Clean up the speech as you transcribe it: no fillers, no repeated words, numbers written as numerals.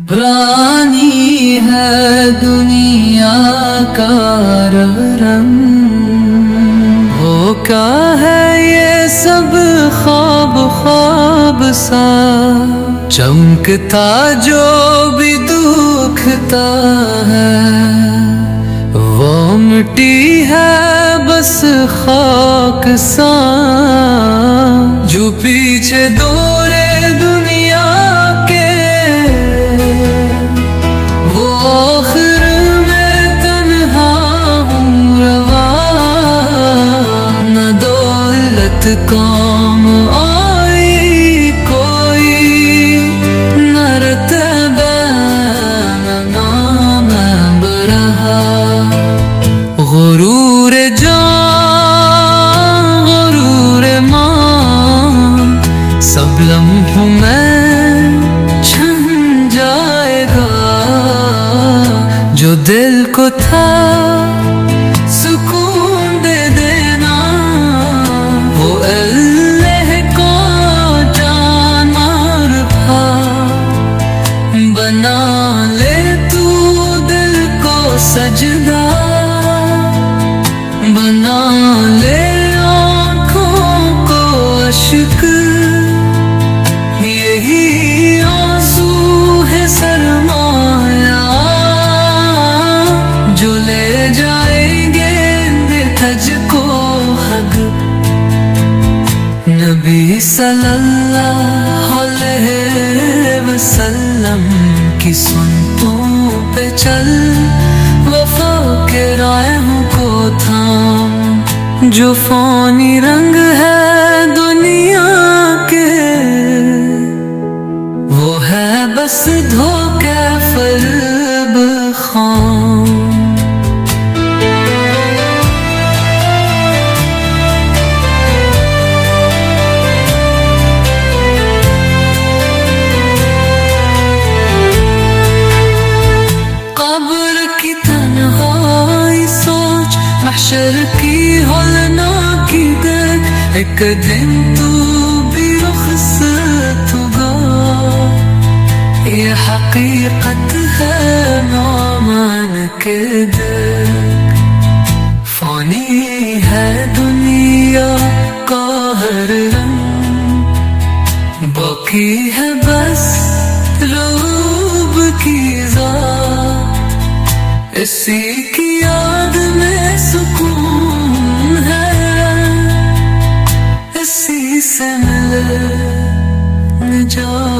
पुरानी है दुनिया का रंग, हो क्या है ये सब ख्वाब ख्वाब सा, चमकता जो भी दुखता है वो मिट्टी है बस खाक सा, जो पीछे दौरे दुनिया के वो आखिर में तन्हा हूँ रवा, न दौलत काम आई कोई, न रतबा न नाम बरहा, गुरूर जान गुरूर मान सब लम्हों में छन जाएगा, जो दिल को था सुकून दे देना वो अल्लाह को जान मारफा, बना ले तू दिल को सजदा, बना ले आँखों को अश्क, यही आंसू है सरमाया जो ले जाएंगे तुझको हग। नबी सल्लल्लाहु अलैहि वसल्लम की सुन्नतों पे चल, वफा के राहों को थाम, जो फानी रंग है दुनिया के वो है बस धोखे फरेब खाम। कब्र की तन्हाई सोच, महशर की होलनाकी देख, एक दिन तू भी रुखसत होगा, ये हकीकत है ना मान के देख, फानी है दुनिया का हर रंग, बाकी है बस रूब की ज़ात, इसी की याद में सुकून है, इसी से मिले निजात।